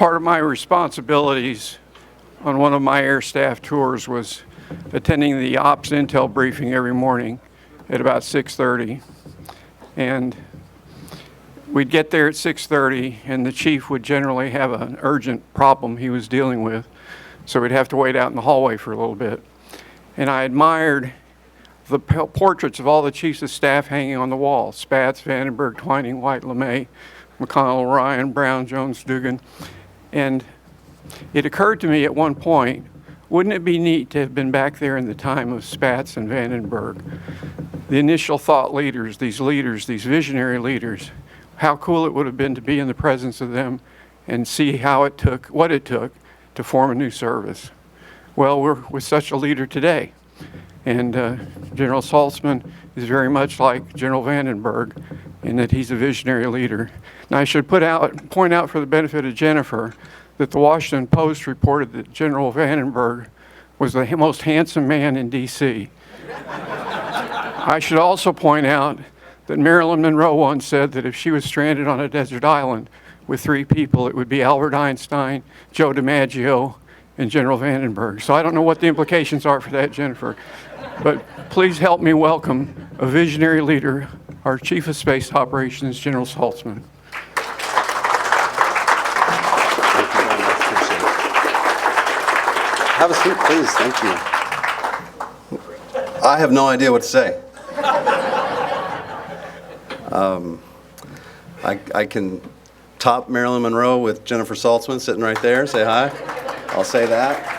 Part of my responsibilities on one of my air staff tours was attending the ops intel briefing every morning at about 6:30. And we'd get there at 6:30, and the chief would generally have an urgent problem he was dealing with, so we'd have to wait out in the hallway for a little bit. And I admired the portraits of all the chiefs of staff hanging on the wall: Spatz, Vandenberg, Twining, White, LeMay, McConnell, Ryan, Brown, Jones, Dugan. And it occurred to me at one point, wouldn't it be neat to have been back there in the time of Spatz and Vandenberg? The initial thought leaders, these visionary leaders, how cool it would have been to be in the presence of them and see what it took to form a new service. Well, we're with such a leader today. And General Saltzman is very much like General Vandenberg in that he's a visionary leader. Now, I should point out for the benefit of Jennifer that the Washington Post reported that General Vandenberg was the most handsome man in D.C. I should also point out that Marilyn Monroe once said that if she was stranded on a desert island with 3 people, it would be Albert Einstein, Joe DiMaggio, and General Vandenberg. So I don't know what the implications are for that, Jennifer. But please help me welcome a visionary leader, our Chief of Space Operations, General Saltzman. Have a seat, please. Thank you. I have no idea what to say. I can top Marilyn Monroe with Jennifer Saltzman sitting right there. Say hi. I'll say that.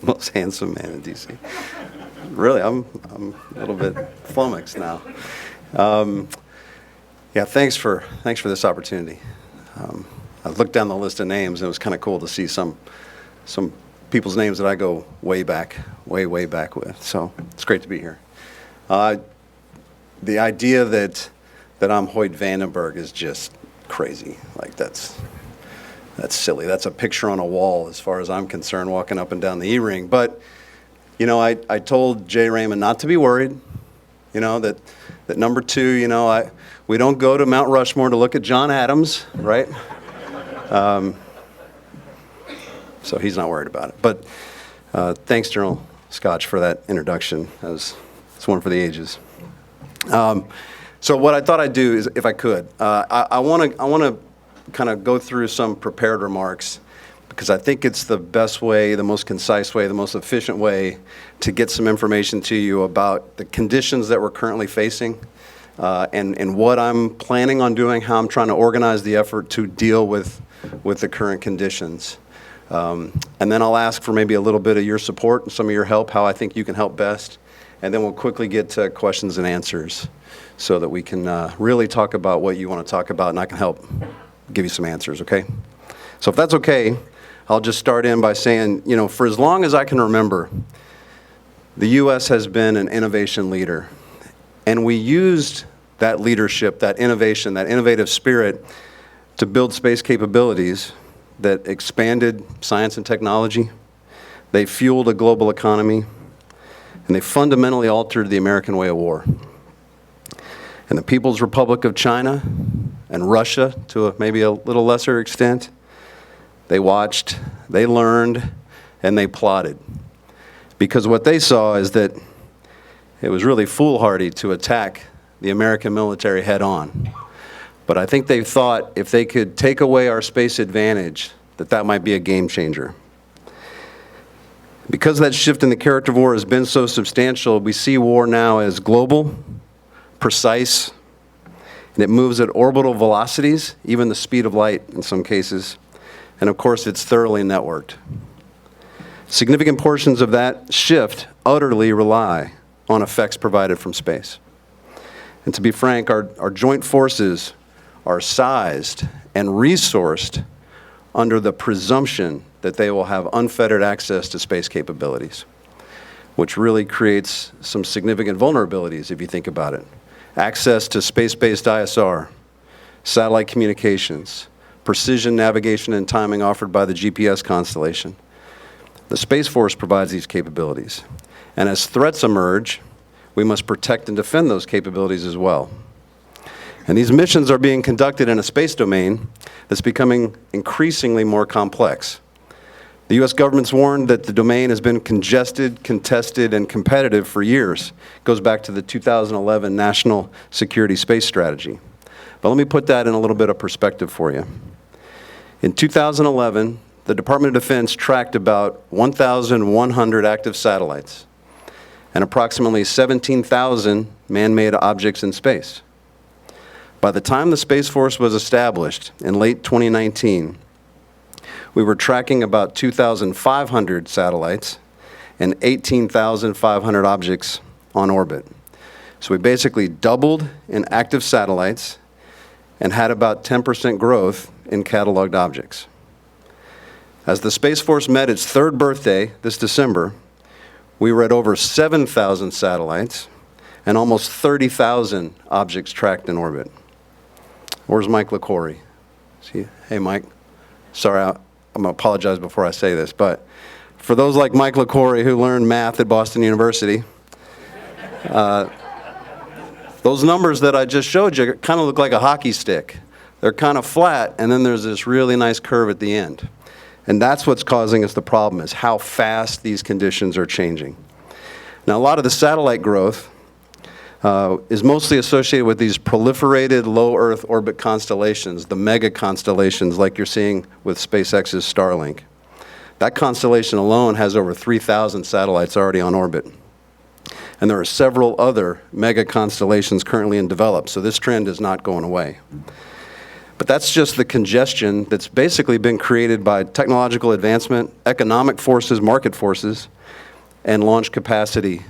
Most handsome man in D.C. Really, I'm a little bit flummoxed now. Yeah, thanks for this opportunity. I looked down the list of names, and it was kind of cool to see some people's names that I go way back with. So it's great to be here. The idea that I'm Hoyt Vandenberg is just crazy. Like that's silly. That's a picture on a wall as far as I'm concerned, walking up and down the E-ring. But, you know, I told Jay Raymond not to be worried, you know, that number 2, you know, we don't go to Mount Rushmore to look at John Adams, right? So he's not worried about it. But thanks, General Scotch, for that introduction. It's one for the ages. So what I thought I'd do is, if I could, I want to kind of go through some prepared remarks, because I think it's the best way, the most concise way, the most efficient way to get some information to you about the conditions that we're currently facing, and what I'm planning on doing, how I'm trying to organize the effort to deal with the current conditions. And then I'll ask for maybe a little bit of your support and some of your help, how I think you can help best. And then we'll quickly get to questions and answers so that we can really talk about what you want to talk about, and I can help give you some answers, okay? So if that's okay, I'll just start in by saying, you know, for as long as I can remember, the U.S. has been an innovation leader. And we used that leadership, that innovation, that innovative spirit to build space capabilities that expanded science and technology. They fueled a global economy, and they fundamentally altered the American way of war. And the People's Republic of China and Russia, to maybe a little lesser extent, they watched, they learned, and they plotted. Because what they saw is that it was really foolhardy to attack the American military head on. But I think they thought if they could take away our space advantage, that might be a game changer. Because that shift in the character of war has been so substantial, we see war now as global, precise, and it moves at orbital velocities, even the speed of light in some cases. And of course, it's thoroughly networked. Significant portions of that shift utterly rely on effects provided from space. And to be frank, our joint forces are sized and resourced under the presumption that they will have unfettered access to space capabilities, which really creates some significant vulnerabilities if you think about it. Access to space-based ISR, satellite communications, precision navigation and timing offered by the GPS constellation. The Space Force provides these capabilities. And as threats emerge, we must protect and defend those capabilities as well. And these missions are being conducted in a space domain that's becoming increasingly more complex. The U.S. government's warned that the domain has been congested, contested, and competitive for years. It goes back to the 2011 National Security Space Strategy. But let me put that in a little bit of perspective for you. In 2011, the Department of Defense tracked about 1,100 active satellites and approximately 17,000 man-made objects in space. By the time the Space Force was established in late 2019, we were tracking about 2,500 satellites and 18,500 objects on orbit. So we basically doubled in active satellites and had about 10% growth in cataloged objects. As the Space Force met its third birthday this December, we were at over 7,000 satellites and almost 30,000 objects tracked in orbit. Where's Mike LaCoury? See, hey, Mike. Sorry, I'm going to apologize before I say this, but for those like Mike LaCoury who learned math at Boston University, those numbers that I just showed you kind of look like a hockey stick. They're kind of flat, and then there's this really nice curve at the end. And that's what's causing us the problem, is how fast these conditions are changing. Now, a lot of the satellite growth is mostly associated with these proliferated low Earth orbit constellations, the mega constellations like you're seeing with SpaceX's Starlink. That constellation alone has over 3,000 satellites already on orbit. And there are several other mega constellations currently in development, so this trend is not going away. But that's just the congestion that's basically been created by technological advancement, economic forces, market forces, and launch capacity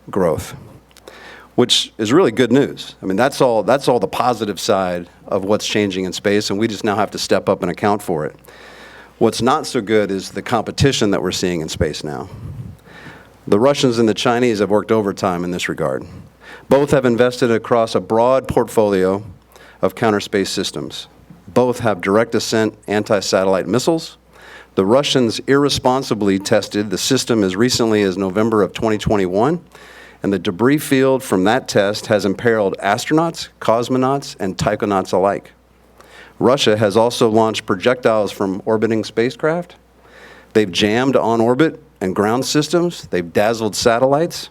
growth, which is really good news. I mean, that's all the positive side of what's changing in space, and we just now have to step up and account for it. What's not so good is the competition that we're seeing in space now. The Russians and the Chinese have worked overtime in this regard. Both have invested across a broad portfolio of counter-space systems. Both have direct ascent anti-satellite missiles. The Russians irresponsibly tested the system as recently as November of 2021, and the debris field from that test has imperiled astronauts, cosmonauts, and taikonauts alike. Russia has also launched projectiles from orbiting spacecraft. They've jammed on-orbit and ground systems. They've dazzled satellites.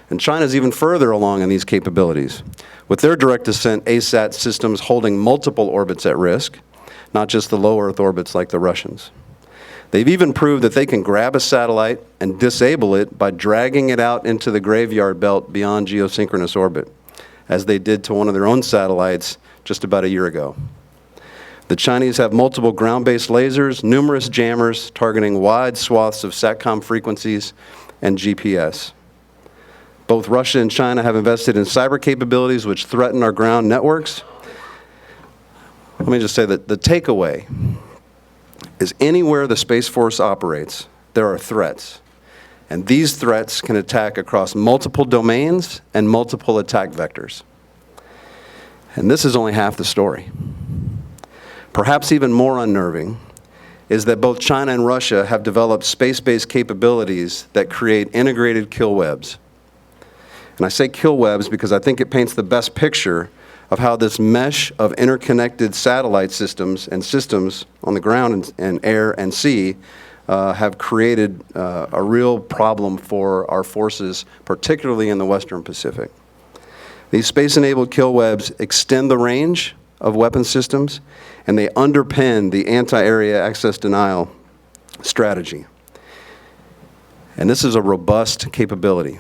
And China's even further along in these capabilities, with their direct ascent ASAT systems holding multiple orbits at risk, not just the low Earth orbits like the Russians. They've even proved that they can grab a satellite and disable it by dragging it out into the graveyard belt beyond geosynchronous orbit, as they did to one of their own satellites just about a year ago. The Chinese have multiple ground-based lasers, numerous jammers targeting wide swaths of SATCOM frequencies and GPS. Both Russia and China have invested in cyber capabilities which threaten our ground networks. Let me just say that the takeaway is anywhere the Space Force operates, there are threats. And these threats can attack across multiple domains and multiple attack vectors. And this is only half the story. Perhaps even more unnerving is that both China and Russia have developed space-based capabilities that create integrated kill webs. And I say kill webs because I think it paints the best picture of how this mesh of interconnected satellite systems and systems on the ground and air and sea have created a real problem for our forces, particularly in the Western Pacific. These space-enabled kill webs extend the range of weapon systems, and they underpin the anti-area access denial strategy. And this is a robust capability.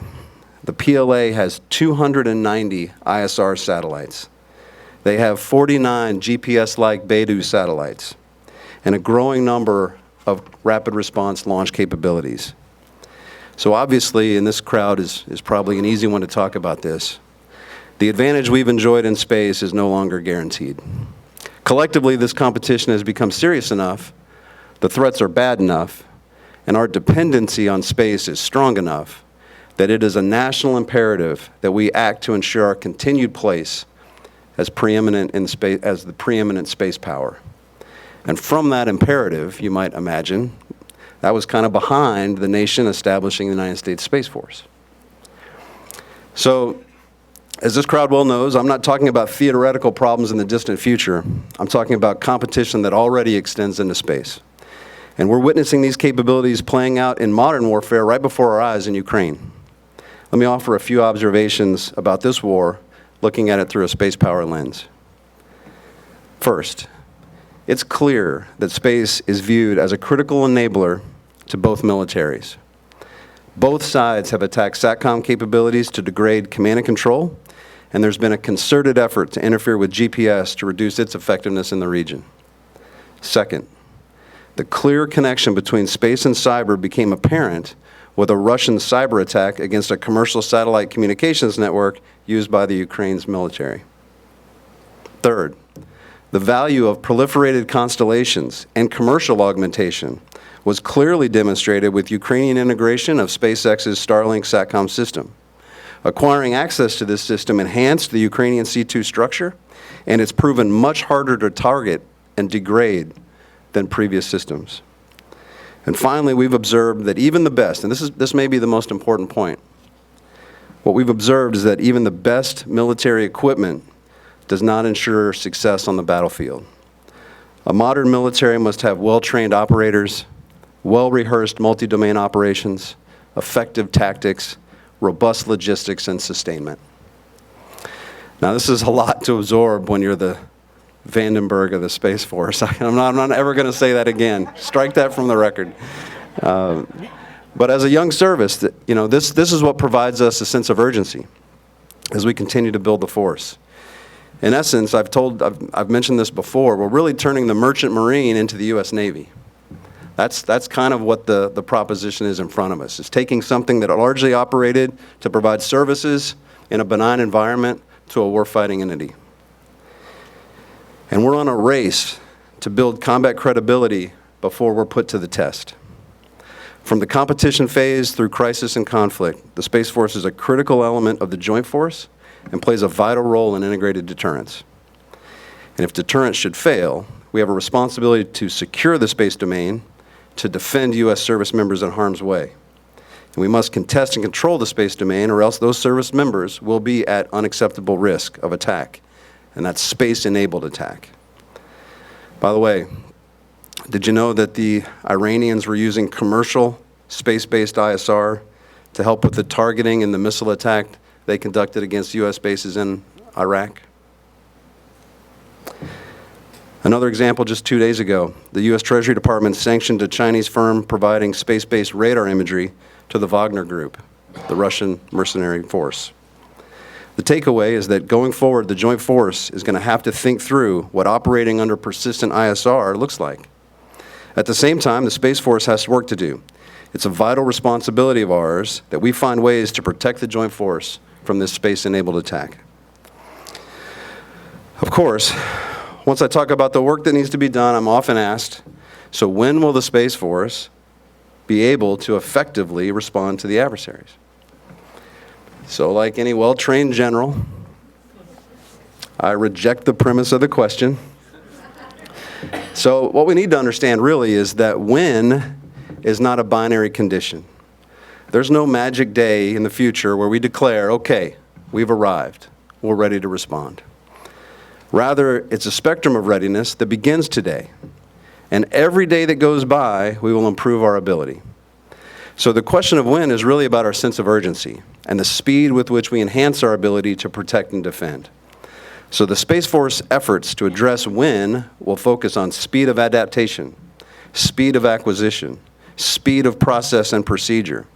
The PLA has 290 ISR satellites. They have 49 GPS-like Beidou satellites and a growing number of rapid response launch capabilities. So obviously, and this crowd is probably an easy one to talk about this, the advantage we've enjoyed in space is no longer guaranteed. Collectively, this competition has become serious enough, the threats are bad enough, and our dependency on space is strong enough that it is a national imperative that we act to ensure our continued place as preeminent in space, as the preeminent space power. And from that imperative, you might imagine, that was kind of behind the nation establishing the United States Space Force. So, As this crowd well knows, I'm not talking about theoretical problems in the distant future. I'm talking about competition that already extends into space. And we're witnessing these capabilities playing out in modern warfare right before our eyes in Ukraine. Let me offer a few observations about this war, looking at it through a space power lens. First, it's clear that space is viewed as a critical enabler to both militaries. Both sides have attacked SATCOM capabilities to degrade command and control, and there's been a concerted effort to interfere with GPS to reduce its effectiveness in the region. Second, the clear connection between space and cyber became apparent with a Russian cyber attack against a commercial satellite communications network used by the Ukraine's military. Third, the value of proliferated constellations and commercial augmentation was clearly demonstrated with Ukrainian integration of SpaceX's Starlink SATCOM system. Acquiring access to this system enhanced the Ukrainian C2 structure, and it's proven much harder to target and degrade than previous systems. And finally, we've observed that even the best, and this may be the most important point, what we've observed is that even the best military equipment does not ensure success on the battlefield. A modern military must have well-trained operators, well-rehearsed multi-domain operations, effective tactics, robust logistics, and sustainment. Now, this is a lot to absorb when you're the Vandenberg of the Space Force. I'm not ever going to say that again. Strike that from the record. But as a young service, this is what provides us a sense of urgency as we continue to build the force. In essence, I've mentioned this before, we're really turning the merchant marine into the U.S. Navy. That's kind of what the proposition is in front of us. It's taking something that largely operated to provide services in a benign environment to a warfighting entity. And we're on a race to build combat credibility before we're put to the test. From the competition phase through crisis and conflict, the Space Force is a critical element of the Joint Force and plays a vital role in integrated deterrence. And if deterrence should fail, we have a responsibility to secure the space domain, to defend U.S. service members in harm's way. And we must contest and control the space domain, or else those service members will be at unacceptable risk of attack, and that's space-enabled attack. By the way, did you know that the Iranians were using commercial space-based ISR to help with the targeting and the missile attack they conducted against U.S. bases in Iraq? Another example, just 2 days ago, the U.S. Treasury Department sanctioned a Chinese firm providing space-based radar imagery to the Wagner Group, the Russian mercenary force. The takeaway is that going forward, the Joint Force is going to have to think through what operating under persistent ISR looks like. At the same time, the Space Force has work to do. It's a vital responsibility of ours that we find ways to protect the Joint Force from this space-enabled attack. Of course, once I talk about the work that needs to be done, I'm often asked, so when will the Space Force be able to effectively respond to the adversaries? So like any well-trained general, I reject the premise of the question. So what we need to understand really is that when is not a binary condition. There's no magic day in the future where we declare, okay, we've arrived, we're ready to respond. Rather, it's a spectrum of readiness that begins today. And every day that goes by, we will improve our ability. So the question of when is really about our sense of urgency and the speed with which we enhance our ability to protect and defend. So the Space Force efforts to address when will focus on speed of adaptation, speed of acquisition, speed of process and procedure.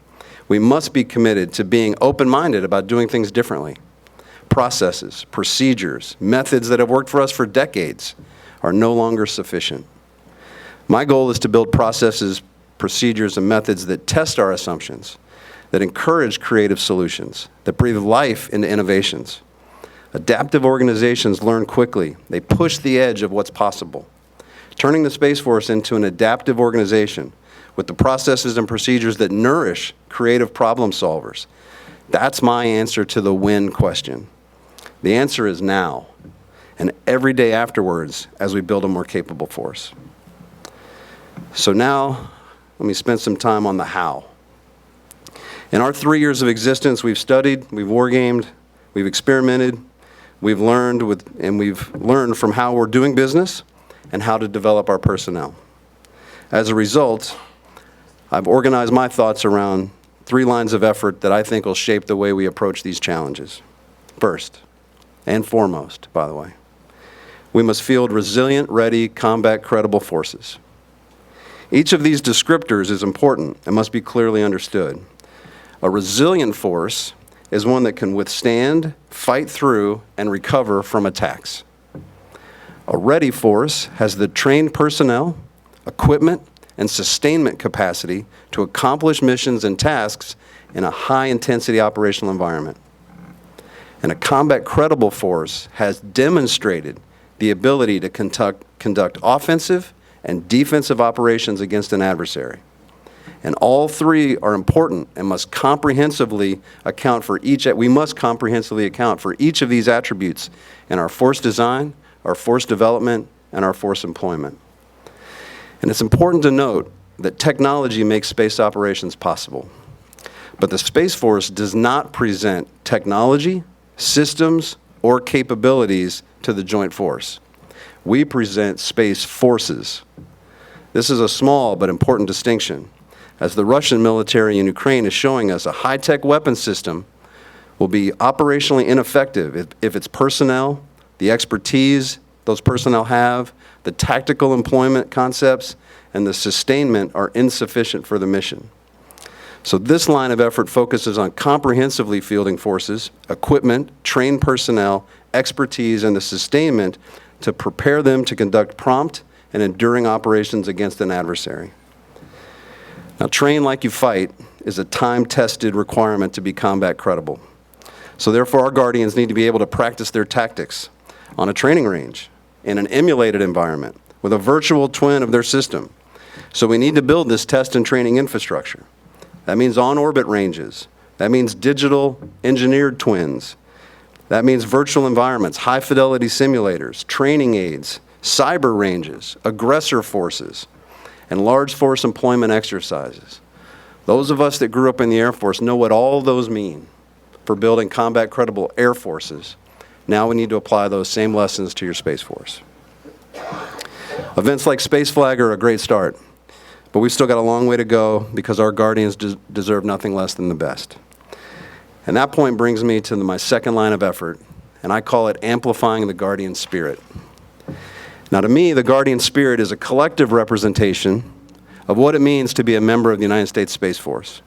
We must be committed to being open-minded about doing things differently. Processes, procedures, methods that have worked for us for decades are no longer sufficient. My goal is to build processes, procedures, and methods that test our assumptions, that encourage creative solutions, that breathe life into innovations. Adaptive organizations learn quickly. They push the edge of what's possible. Turning the Space Force into an adaptive organization with the processes and procedures that nourish creative problem solvers, that's my answer to the when question. The answer is now, and every day afterwards as we build a more capable force. So now, let me spend some time on the how. In our 3 years of existence, we've studied, we've wargamed, we've experimented, we've learned from how we're doing business and how to develop our personnel. As a result, I've organized my thoughts around 3 lines of effort that I think will shape the way we approach these challenges. First, and foremost, by the way, we must field resilient, ready, combat credible forces. Each of these descriptors is important and must be clearly understood. A resilient force is one that can withstand, fight through, and recover from attacks. A ready force has the trained personnel, equipment, and sustainment capacity to accomplish missions and tasks in a high-intensity operational environment. And a combat credible force has demonstrated the ability to conduct offensive and defensive operations against an adversary. And all 3 are important and must comprehensively account for each of these attributes in our force design, our force development, and our force employment. And it's important to note that technology makes space operations possible. But the Space Force does not present technology, systems, or capabilities to the Joint Force. We present space forces. This is a small but important distinction, as the Russian military in Ukraine is showing us a high-tech weapon system will be operationally ineffective if its personnel, the expertise those personnel have, the tactical employment concepts, and the sustainment are insufficient for the mission. So this line of effort focuses on comprehensively fielding forces, equipment, trained personnel, expertise, and the sustainment to prepare them to conduct prompt and enduring operations against an adversary. Now, train like you fight is a time-tested requirement to be combat credible. So therefore, our Guardians need to be able to practice their tactics on a training range, in an emulated environment, with a virtual twin of their system. So we need to build this test and training infrastructure. That means on-orbit ranges. That means digital engineered twins. That means virtual environments, high-fidelity simulators, training aids, cyber ranges, aggressor forces, and large force employment exercises. Those of us that grew up in the Air Force know what all those mean for building combat credible air forces. Now we need to apply those same lessons to your Space Force. Events like Space Flag are a great start, but we've still got a long way to go because our Guardians deserve nothing less than the best. And that point brings me to my second line of effort, and I call it amplifying the Guardian spirit. Now, to me, the Guardian spirit is a collective representation of what it means to be a member of the United States Space Force.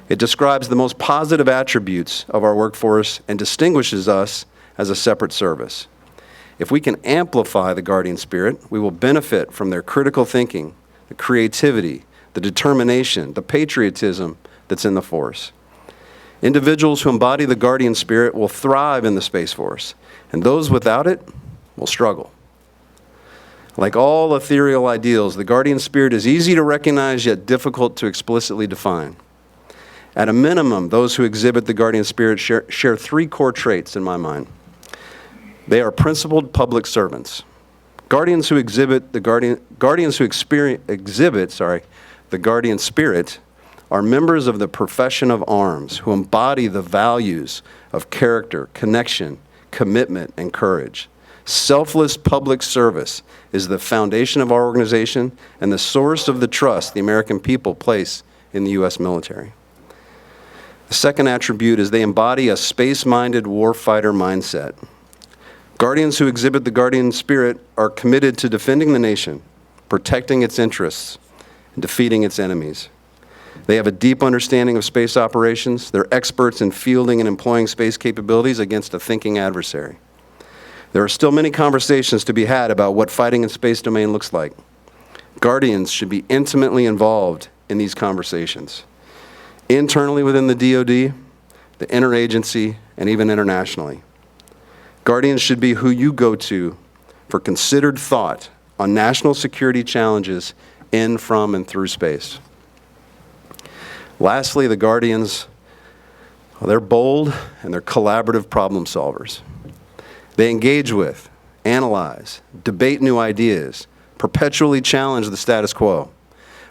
It describes the most positive attributes of our workforce and distinguishes us as a separate service. If we can amplify the Guardian spirit, we will benefit from their critical thinking, the creativity, the determination, the patriotism that's in the force. Individuals who embody the Guardian spirit will thrive in the Space Force, and those without it will struggle. Like all ethereal ideals, the Guardian spirit is easy to recognize yet difficult to explicitly define. At a minimum, those who exhibit the Guardian spirit share 3 core traits in my mind. They are principled public servants. Guardians who exhibit the Guardian spirit are members of the profession of arms who embody the values of character, connection, commitment, and courage. Selfless public service is the foundation of our organization and the source of the trust the American people place in the U.S. military. The second attribute is they embody a space-minded warfighter mindset. Guardians who exhibit the Guardian spirit are committed to defending the nation, protecting its interests, and defeating its enemies. They have a deep understanding of space operations. They're experts in fielding and employing space capabilities against a thinking adversary. There are still many conversations to be had about what fighting in space domain looks like. Guardians should be intimately involved in these conversations, internally within the DoD, the interagency, and even internationally. Guardians should be who you go to for considered thought on national security challenges in, from, and through space. Lastly, the Guardians, well, they're bold and they're collaborative problem solvers. They engage with, analyze, debate new ideas, perpetually challenge the status quo.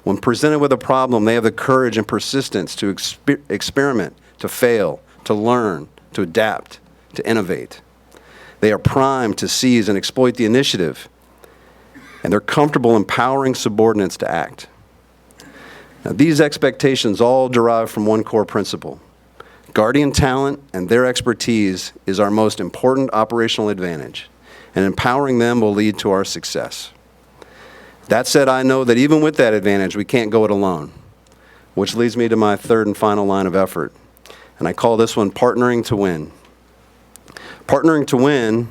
When presented with a problem, they have the courage and persistence to experiment, to fail, to learn, to adapt, to innovate. They are primed to seize and exploit the initiative, and they're comfortable empowering subordinates to act. Now, these expectations all derive from one core principle. Guardian talent and their expertise is our most important operational advantage, and empowering them will lead to our success. That said, I know that even with that advantage, we can't go it alone, which leads me to my third and final line of effort, and I call this one partnering to win. Partnering to win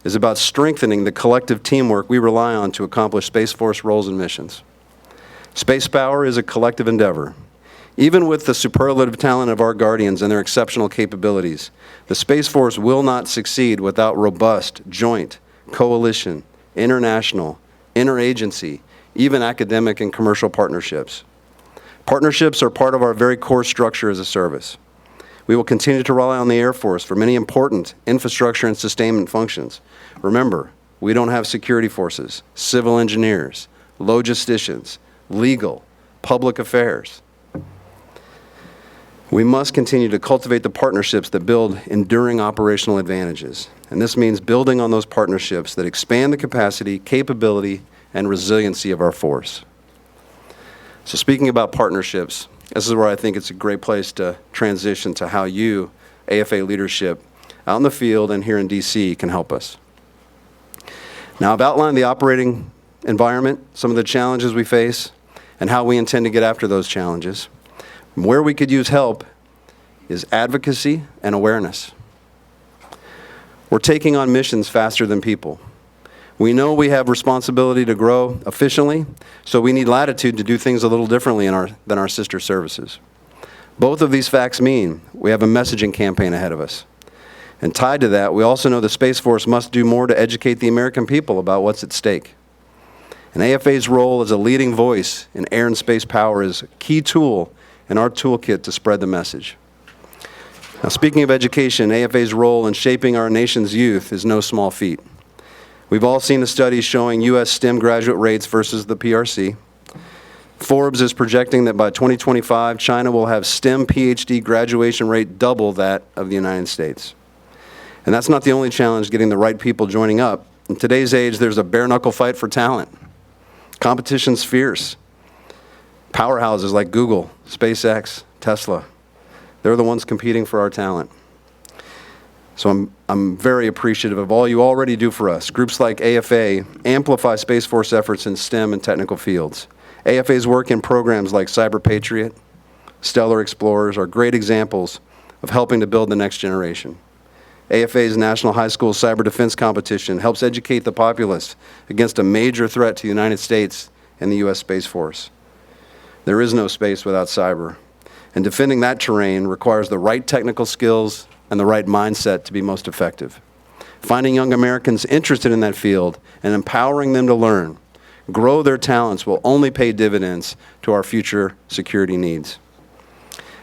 is about strengthening the collective teamwork we rely on to accomplish Space Force roles and missions. Space power is a collective endeavor. Even with the superlative talent of our Guardians and their exceptional capabilities, the Space Force will not succeed without robust, joint, coalition, international, interagency, even academic and commercial partnerships. Partnerships are part of our very core structure as a service. We will continue to rely on the Air Force for many important infrastructure and sustainment functions. Remember, we don't have security forces, civil engineers, logisticians, legal, public affairs. We must continue to cultivate the partnerships that build enduring operational advantages. And this means building on those partnerships that expand the capacity, capability, and resiliency of our force. So speaking about partnerships, this is where I think it's a great place to transition to how you, AFA leadership, out in the field and here in DC can help us. Now, I've outlined the operating environment, some of the challenges we face, and how we intend to get after those challenges. Where we could use help is advocacy and awareness. We're taking on missions faster than people. We know we have responsibility to grow efficiently, so we need latitude to do things a little differently than our sister services. Both of these facts mean we have a messaging campaign ahead of us. And tied to that, we also know the Space Force must do more to educate the American people about what's at stake. And AFA's role as a leading voice in air and space power is a key tool in our toolkit to spread the message. Now, speaking of education, AFA's role in shaping our nation's youth is no small feat. We've all seen the studies showing U.S. STEM graduate rates versus the PRC. Forbes is projecting that by 2025, China will have STEM PhD graduation rate double that of the United States. And that's not the only challenge, getting the right people joining up. In today's age, there's a bare-knuckle fight for talent. Competition's fierce. Powerhouses like Google, SpaceX, Tesla, they're the ones competing for our talent. So I'm very appreciative of all you already do for us. Groups like AFA amplify Space Force efforts in STEM and technical fields. AFA's work in programs like Cyber Patriot, Stellar Explorers are great examples of helping to build the next generation. AFA's National High School Cyber Defense Competition helps educate the populace against a major threat to the United States and the U.S. Space Force. There is no space without cyber, and defending that terrain requires the right technical skills and the right mindset to be most effective. Finding young Americans interested in that field and empowering them to learn, grow their talents will only pay dividends to our future security needs.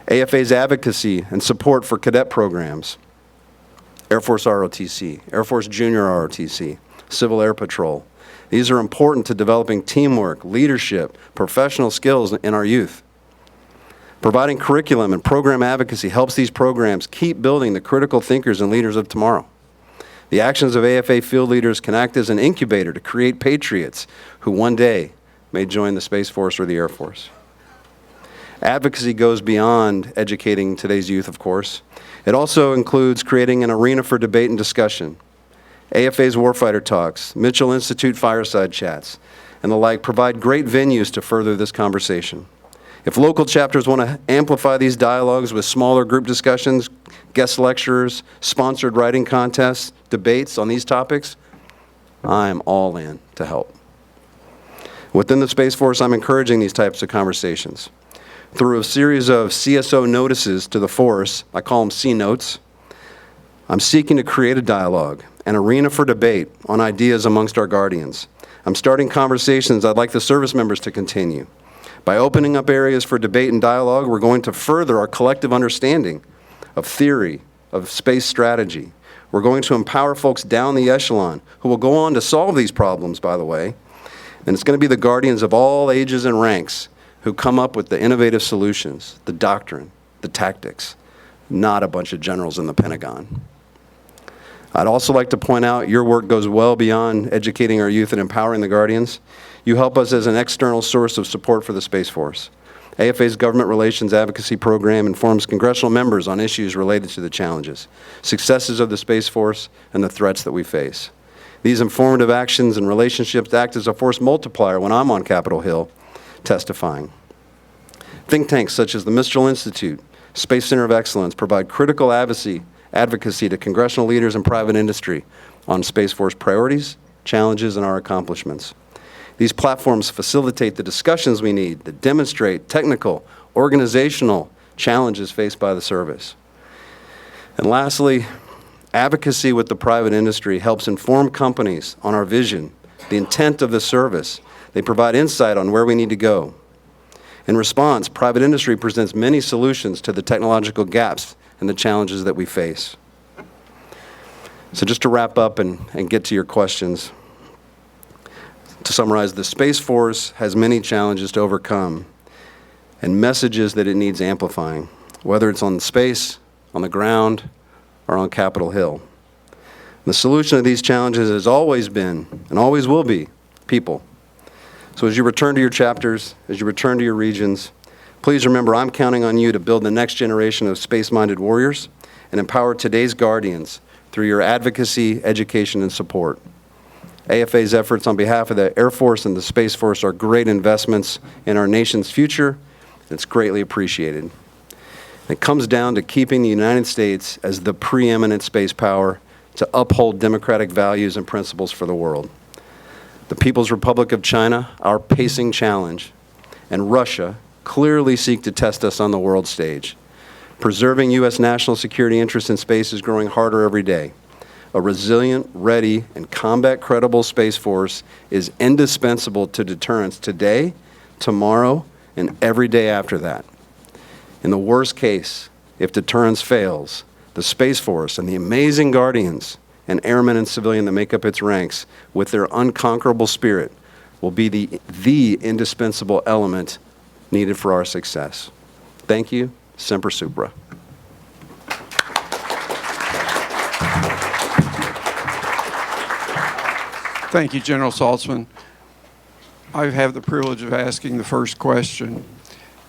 AFA's advocacy and support for cadet programs, Air Force ROTC, Air Force Junior ROTC, Civil Air Patrol, these are important to developing teamwork, leadership, professional skills in our youth. Providing curriculum and program advocacy helps these programs keep building the critical thinkers and leaders of tomorrow. The actions of AFA field leaders can act as an incubator to create patriots who one day may join the Space Force or the Air Force. Advocacy goes beyond educating today's youth, of course. It also includes creating an arena for debate and discussion. AFA's Warfighter Talks, Mitchell Institute Fireside Chats, and the like provide great venues to further this conversation. If local chapters want to amplify these dialogues with smaller group discussions, guest lecturers, sponsored writing contests, debates on these topics, I'm all in to help. Within the Space Force, I'm encouraging these types of conversations. Through a series of CSO notices to the force, I call them C-notes, I'm seeking to create a dialogue, an arena for debate on ideas amongst our Guardians. I'm starting conversations I'd like the service members to continue. By opening up areas for debate and dialogue, we're going to further our collective understanding of theory, of space strategy. We're going to empower folks down the echelon who will go on to solve these problems, by the way. And it's going to be the Guardians of all ages and ranks who come up with the innovative solutions, the doctrine, the tactics, not a bunch of generals in the Pentagon. I'd also like to point out your work goes well beyond educating our youth and empowering the Guardians. You help us as an external source of support for the Space Force. AFA's Government Relations Advocacy Program informs congressional members on issues related to the challenges, successes of the Space Force, and the threats that we face. These informative actions and relationships act as a force multiplier when I'm on Capitol Hill testifying. Think tanks such as the Mistral Institute, Space Center of Excellence provide critical advocacy to congressional leaders and private industry on Space Force priorities, challenges, and our accomplishments. These platforms facilitate the discussions we need that demonstrate technical, organizational challenges faced by the service. And lastly, advocacy with the private industry helps inform companies on our vision, the intent of the service. They provide insight on where we need to go. In response, private industry presents many solutions to the technological gaps and the challenges that we face. So just to wrap up and get to your questions, to summarize, the Space Force has many challenges to overcome and messages that it needs amplifying, whether it's on space, on the ground, or on Capitol Hill. The solution to these challenges has always been, and always will be, people. So as you return to your chapters, as you return to your regions, please remember I'm counting on you to build the next generation of space-minded warriors and empower today's Guardians through your advocacy, education, and support. AFA's efforts on behalf of the Air Force and the Space Force are great investments in our nation's future, and it's greatly appreciated. It comes down to keeping the United States as the preeminent space power to uphold democratic values and principles for the world. The People's Republic of China, our pacing challenge, and Russia clearly seek to test us on the world stage. Preserving U.S. national security interests in space is growing harder every day. A resilient, ready, and combat-credible Space Force is indispensable to deterrence today, tomorrow, and every day after that. In the worst case, if deterrence fails, the Space Force and the amazing Guardians and airmen and civilian that make up its ranks with their unconquerable spirit will be the indispensable element needed for our success. Thank you. Semper Supra. Thank you, General Saltzman. I have the privilege of asking the first question.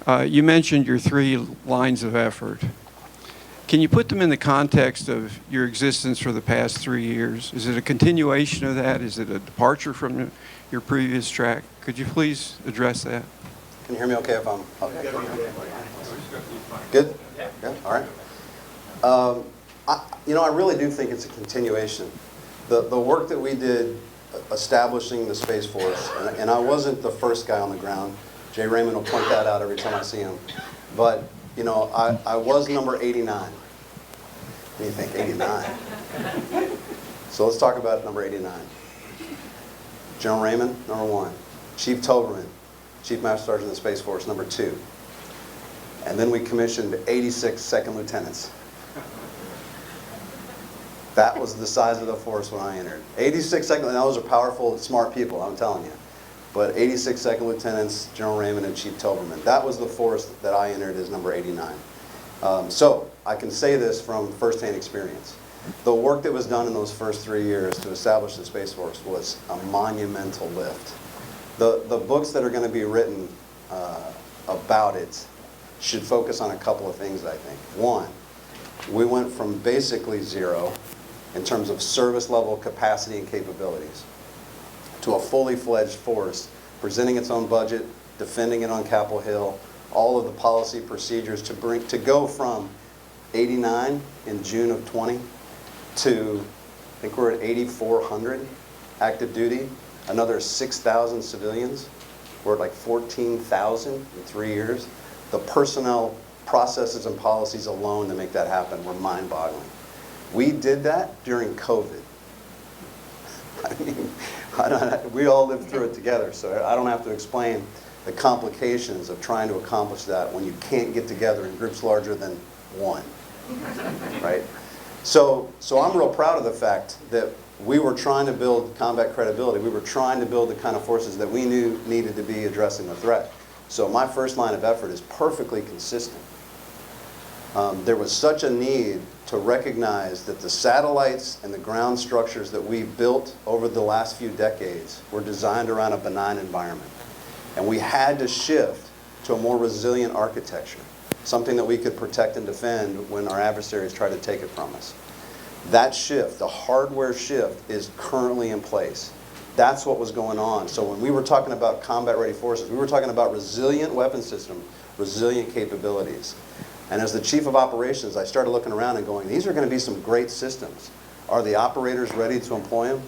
You mentioned your 3 lines of effort. Can you put them in the context of your existence for the past 3 years? Is it a continuation of that? Is it a departure from your previous track? Could you please address that? Can you hear me okay if I'm okay? Good? Yeah. All right. I really do think it's a continuation. The work that we did establishing the Space Force, and I wasn't the first guy on the ground. Jay Raymond will point that out every time I see him. But, I was number 89. What do you think, 89? So let's talk about number 89. General Raymond, number 1. Chief Toberman, Chief Master Sergeant of the Space Force, number 2. And then we commissioned 86 second lieutenants. That was the size of the force when I entered. 86 second, and those are powerful, smart people, I'm telling you. But 86 second lieutenants, General Raymond and Chief Toberman. That was the force that I entered as number 89. So I can say this from firsthand experience. The work that was done in those first 3 years to establish the Space Force was a monumental lift. The books that are going to be written about it should focus on a couple of things, I think. One, we went from basically 0 in terms of service level capacity and capabilities to a fully fledged force, presenting its own budget, defending it on Capitol Hill, all of the policy procedures to go from 89 in June of 20 to, I think we're at 8,400 active duty, another 6,000 civilians. We're at like 14,000 in 3 years. The personnel processes and policies alone to make that happen were mind-boggling. We did that during COVID. I mean, we all lived through it together, so I don't have to explain the complications of trying to accomplish that when you can't get together in groups larger than 1, right? So I'm real proud of the fact that we were trying to build combat credibility. We were trying to build the kind of forces that we knew needed to be addressing the threat. So my first line of effort is perfectly consistent There was such a need to recognize that the satellites and the ground structures that we built over the last few decades were designed around a benign environment. And we had to shift to a more resilient architecture, something that we could protect and defend when our adversaries try to take it from us. That shift, the hardware shift, is currently in place. That's what was going on. So when we were talking about combat-ready forces, we were talking about resilient weapon system, resilient capabilities. And as the chief of operations, I started looking around and going, these are going to be some great systems. Are the operators ready to employ them?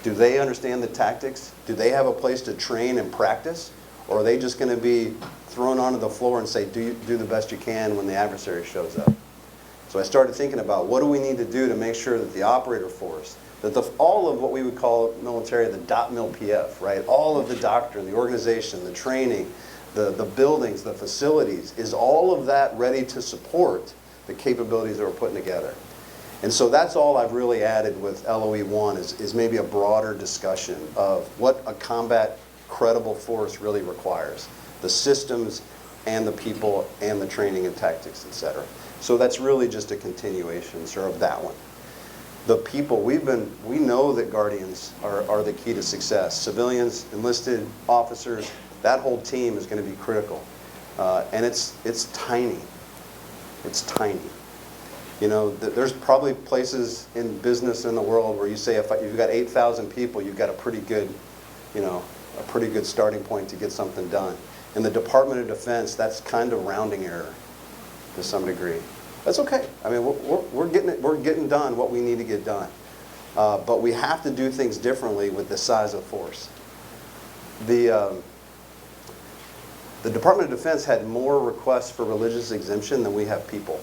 Do they understand the tactics? Do they have a place to train and practice? Or are they just going to be thrown onto the floor and say, do the best you can when the adversary shows up? So I started thinking about what do we need to do to make sure that the operator force, that all of what we would call military, the .mil-PF, right? All of the doctrine, the organization, the training, the buildings, the facilities, is all of that ready to support the capabilities that we're putting together? And so that's all I've really added with LOE 1 is maybe a broader discussion of what a combat credible force really requires. The systems and the people and the training and tactics, etc. So that's really just a continuation, sir, of that one. The people, we know that Guardians are the key to success. Civilians, enlisted officers, that whole team is going to be critical. And it's tiny. It's tiny. You know, there's probably places in business in the world where you say if you've got 8,000 people, you've got a pretty good, you know, a pretty good starting point to get something done. In the Department of Defense, that's kind of rounding error to some degree. That's okay. I mean, we're getting done what we need to get done. But we have to do things differently with the size of force. The Department of Defense had more requests for religious exemption than we have people.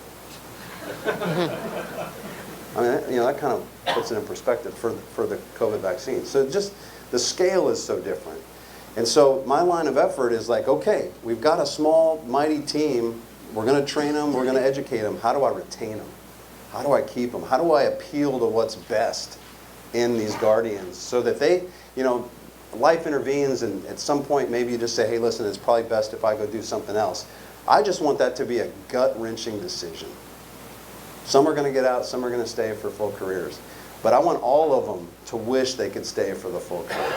I mean, you know, that kind of puts it in perspective for the COVID vaccine. So just the scale is so different. And so my line of effort is like, okay, we've got a small, mighty team. We're going to train them. We're going to educate them. How do I retain them? How do I keep them? How do I appeal to what's best in these Guardians so that they, you know, life intervenes and at some point maybe you just say, hey, listen, it's probably best if I go do something else. I just want that to be a gut-wrenching decision. Some are going to get out, some are going to stay for full careers. But I want all of them to wish they could stay for the full career.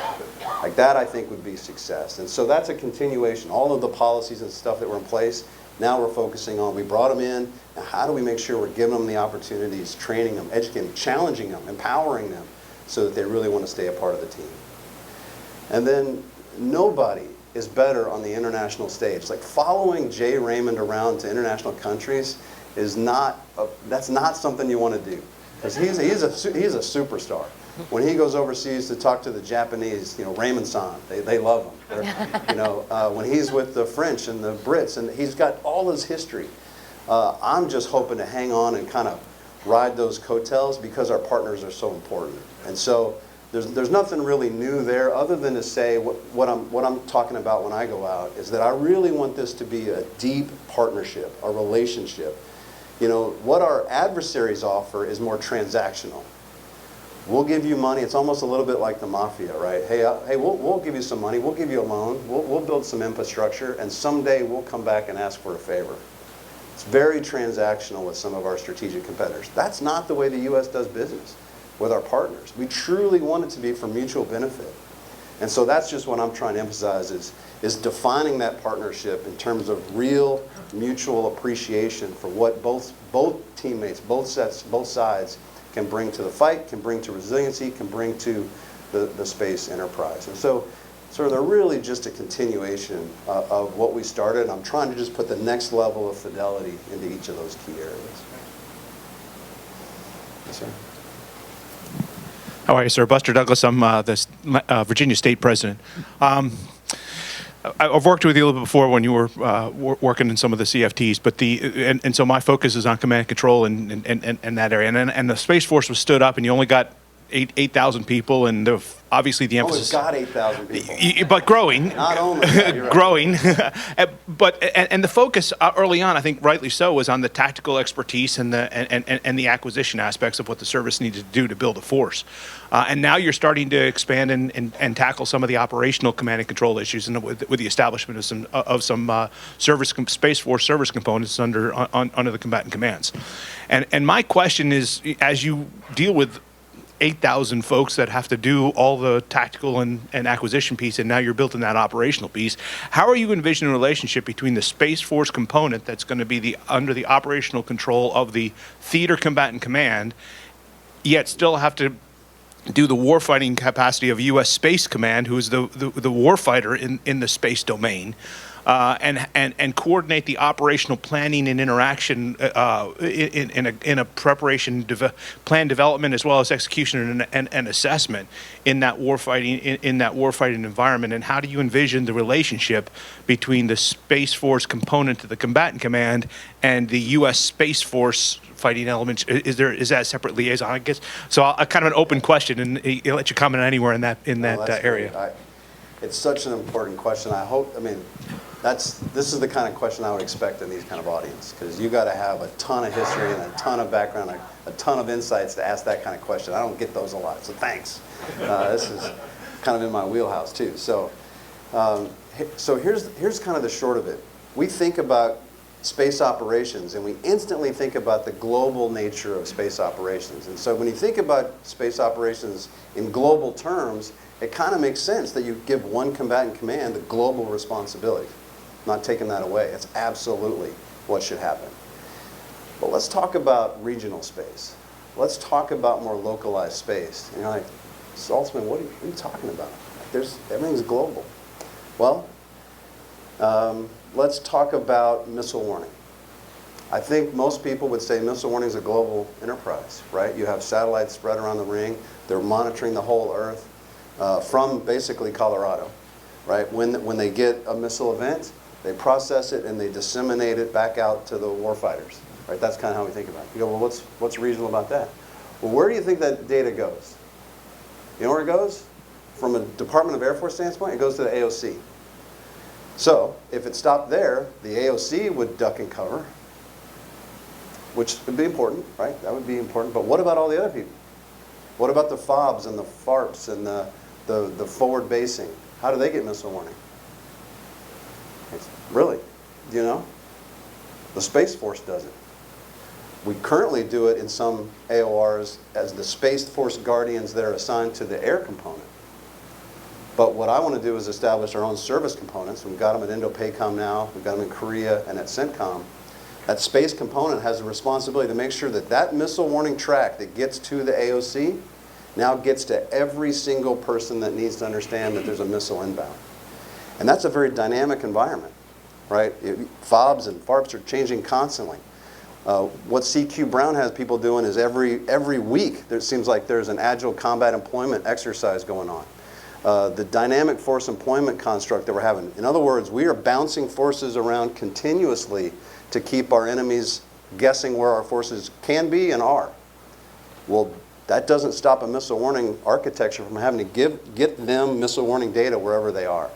Like that, I think, would be success. And so that's a continuation. All of the policies and stuff that were in place, now we're focusing on, we brought them in, now how do we make sure we're giving them the opportunities, training them, educating them, challenging them, empowering them, so that they really want to stay a part of the team. And then nobody is better on the international stage. Like following Jay Raymond around to international countries is not, that's not something you want to do. Because he's a superstar. When he goes overseas to talk to the Japanese, you know, Raymond-san, they love him. You know, when he's with the French and the Brits, and he's got all his history. I'm just hoping to hang on and kind of ride those coattails because our partners are so important. And so there's nothing really new there other than to say what I'm talking about when I go out is that I really want this to be a deep partnership, a relationship. You know, what our adversaries offer is more transactional. We'll give you money. It's almost a little bit like the mafia, right? Hey, we'll give you some money. We'll give you a loan. We'll build some infrastructure, and someday we'll come back and ask for a favor. It's very transactional with some of our strategic competitors. That's not the way the U.S. does business with our partners. We truly want it to be for mutual benefit. And so that's just what I'm trying to emphasize is defining that partnership in terms of real mutual appreciation for what both teammates, both sides can bring to the fight, can bring to resiliency, can bring to the space enterprise. And so they're really just a continuation of what we started. I'm trying to just put the next level of fidelity into each of those key areas. Yes, sir. How are you, sir? Buster Douglas. I'm the Virginia State President. I've worked with you a little bit before when you were working in some of the CFTs, but so my focus is on command and control and that area. And the Space Force was stood up, and you only got 8,000 people, and obviously the Oh, emphasis. it's got 8,000 people. But growing. Not only, yeah, you're right. Growing. And the focus early on, I think rightly so, was on the tactical expertise and the acquisition aspects of what the service needed to do to build a force. And now you're starting to expand and tackle some of the operational command and control issues, and with the establishment of some Space Force service components under the combatant commands. And my question is, as you deal with 8,000 folks that have to do all the tactical and acquisition piece, and now you're building that operational piece, how are you envisioning a relationship between the Space Force component that's going to be under the operational control of the theater combatant command, yet still have to do the warfighting capacity of U.S. Space Command, who is the warfighter in the space domain, and coordinate the operational planning and interaction in a preparation plan development as well as execution and assessment in that warfighting environment? And how do you envision the relationship between the Space Force component to the combatant command and the U.S. Space Force fighting elements? Is that a separate liaison? I guess so. Kind of an open question, and I'll let you comment anywhere in that area. It's such an important question. This is the kind of question I would expect in these kind of audience, because you got to have a ton of history and a ton of background, a ton of insights to ask that kind of question. I don't get those a lot, so thanks. This is kind of in my wheelhouse too. So here's kind of the short of it. We think about space operations, and we instantly think about the global nature of space operations. And so when you think about space operations in global terms, it kind of makes sense that you give one combatant command the global responsibility. Not taking that away. It's absolutely what should happen. But let's talk about regional space. Let's talk about more localized space. And you're like, Saltzman, what are you talking about? Everything's global. Well, let's talk about missile warning. I think most people would say missile warning is a global enterprise, right? You have satellites spread around the ring. They're monitoring the whole Earth from basically Colorado, right? When they get a missile event, they process it and they disseminate it back out to the warfighters, right? That's kind of how we think about it. You go, well, what's regional about that? Well, where do you think that data goes? You know where it goes? From a Department of Air Force standpoint, it goes to the AOC. So if it stopped there, the AOC would duck and cover, which would be important, right? That would be important. But what about all the other people? What about the FOBs and the FARPs and the forward basing? How do they get missile warning? Really? Do you know? The Space Force does it. We currently do it in some AORs as the Space Force guardians that are assigned to the air component. But what I want to do is establish our own service components. We've got them at Indo-PACOM now. We've got them in Korea and at CENTCOM. That space component has a responsibility to make sure that that missile warning track that gets to the AOC now gets to every single person that needs to understand that there's a missile inbound. And that's a very dynamic environment, right? FOBs and FARPs are changing constantly. What CQ Brown has people doing is every week there seems like there's an agile combat employment exercise going on. The dynamic force employment construct that we're having. In other words, we are bouncing forces around continuously to keep our enemies guessing where our forces can be and are. Well, that doesn't stop a missile warning architecture from having to get them missile warning data wherever they are.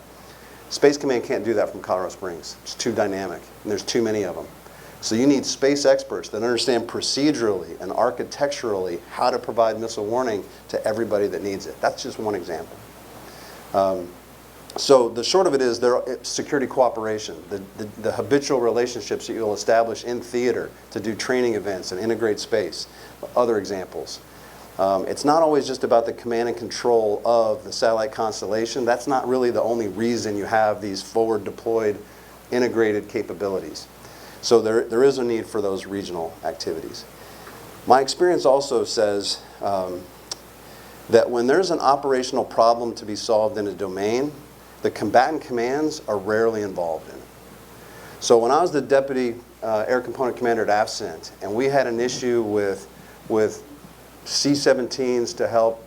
Space Command can't do that from Colorado Springs. It's too dynamic, and there's too many of them. So you need space experts that understand procedurally and architecturally how to provide missile warning to everybody that needs it. That's just one example. So the short of it is security cooperation, the habitual relationships that you'll establish in theater to do training events and integrate space. Other examples. It's not always just about the command and control of the satellite constellation. That's not really the only reason you have these forward deployed integrated capabilities. So there is a need for those regional activities. My experience also says that when there's an operational problem to be solved in a domain, the combatant commands are rarely involved in it. So when I was the Deputy Air Component Commander at AFCENT, and we had an issue with C-17s to help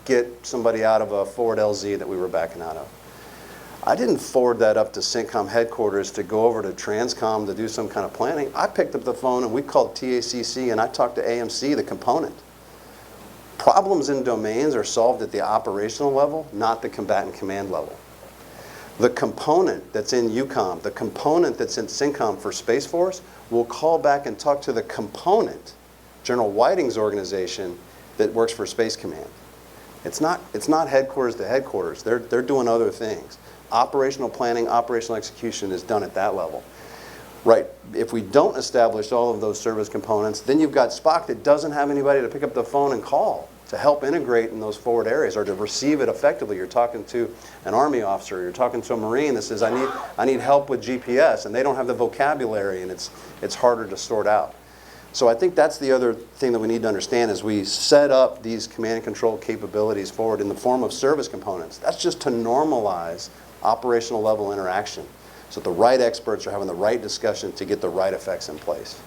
get somebody out of a forward LZ that we were backing out of, I didn't forward that up to CENTCOM headquarters to go over to Transcom to do some kind of planning. I picked up the phone and we called TACC and I talked to AMC, the component. Problems in domains are solved at the operational level, not the combatant command level. The component that's in EUCOM, the component that's in CENTCOM for Space Force, will call back and talk to the component, General Whiting's organization, that works for Space Command. It's not headquarters to headquarters. They're doing other things. Operational planning, operational execution is done at that level. Right, if we don't establish all of those service components, then you've got Spock that doesn't have anybody to pick up the phone and call to help integrate in those forward areas or to receive it effectively. You're talking to an Army officer, you're talking to a Marine that says, I need help with GPS, and they don't have the vocabulary, and it's harder to sort out. So I think that's the other thing that we need to understand as we set up these command and control capabilities forward in the form of service components. That's just to normalize operational level interaction, so the right experts are having the right discussion to get the right effects in place.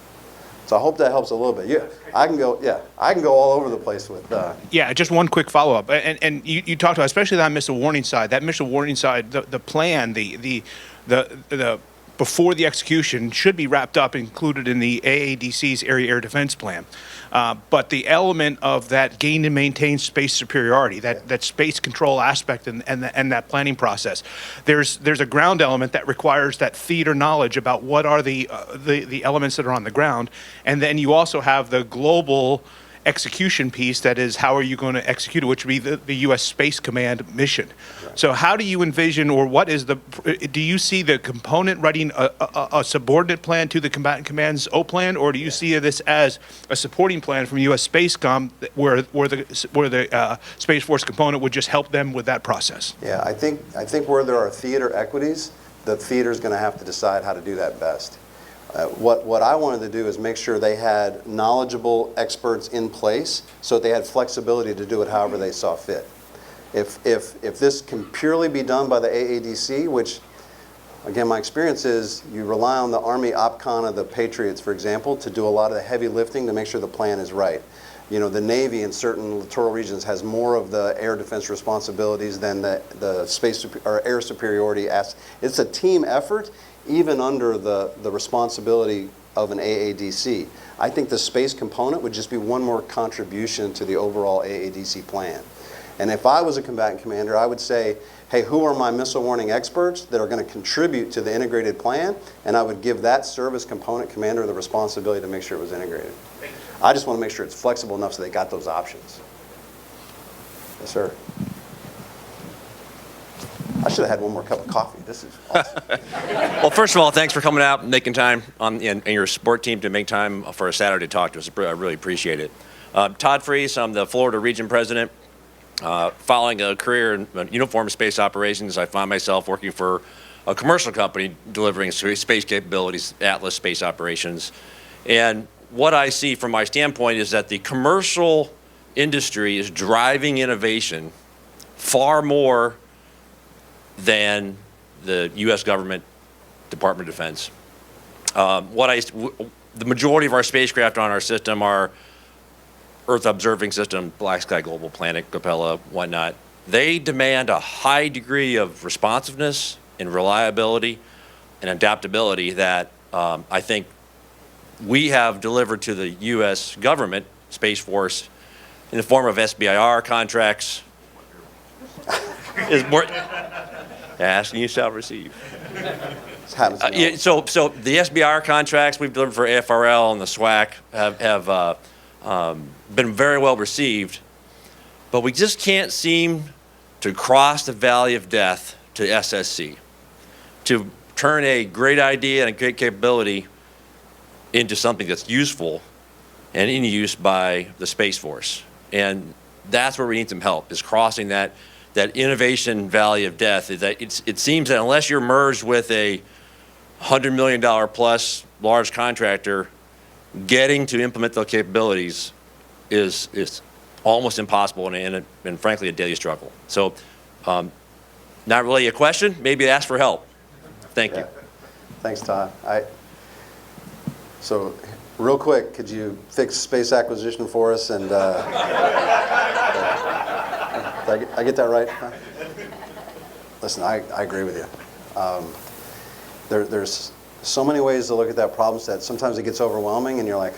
So I hope that helps a little bit. Yeah, I can go all over the place with. Yeah, just one quick follow-up, and you talked about, especially that missile warning side. That missile warning side, the plan, the before the execution should be wrapped up, included in the AADC's Area Air Defense Plan. But the element of that gain and maintain space superiority, that space control aspect and that planning process, there's a ground element that requires that theater knowledge about what are the elements that are on the ground, and then you also have the global execution piece, that is, how are you going to execute it, which would be the U.S. Space Command mission. Right. So how do you envision, or what is do you see the component writing a subordinate plan to the combatant command's O plan, or do you see this as a supporting plan from U.S. Spacecom where the Space Force component would just help them with that process? Yeah, I think where there are theater equities, the theater is going to have to decide how to do that best. What I wanted to do is make sure they had knowledgeable experts in place so that they had flexibility to do it however they saw fit. If this can purely be done by the AADC, which, again, my experience is you rely on the Army OPCON of the Patriots, for example, to do a lot of the heavy lifting to make sure the plan is right. You know, the Navy in certain littoral regions has more of the air defense responsibilities than the space or air superiority. It's a team effort, even under the responsibility of an AADC. I think the space component would just be one more contribution to the overall AADC plan. And if I was a combatant commander, I would say, hey, who are my missile warning experts that are going to contribute to the integrated plan? And I would give that service component commander the responsibility to make sure it was integrated. I just want to make sure it's flexible enough so they got those options. Yes, sir. I should have had one more cup of coffee. This is awesome. Well, first of all, thanks for coming out and making time and your support team to make time for a Saturday to talk to us. I really appreciate it. Todd Freese, I'm the Florida Region President. Following a career in uniform space operations, I found myself working for a commercial company delivering space capabilities, Atlas Space Operations. And what I see from my standpoint is that the commercial industry is driving innovation far more than the U.S. government, Department of Defense. The majority of our spacecraft on our system are Earth observing system, Black Sky Global Planet, Capella, whatnot. They demand a high degree of responsiveness and reliability and adaptability that I think we have delivered to the U.S. government, Space Force, in the form of SBIR contracts. Is more. Ask and you shall receive. So the SBIR contracts we've delivered for AFRL and the SWAC have been very well received, but we just can't seem to cross the valley of death to SSC, to turn a great idea and a great capability into something that's useful and in use by the Space Force. And that's where we need some help, is crossing that innovation valley of death. It seems that unless you're merged with a $100 million plus large contractor, getting to implement those capabilities is almost impossible and frankly a daily struggle. So not really a question, maybe ask for help. Thank you. Thanks, Todd. So real quick, could you fix space acquisition for us? And did I get that right? Listen, I agree with you. There's so many ways to look at that problem set. Sometimes it gets overwhelming and you're like,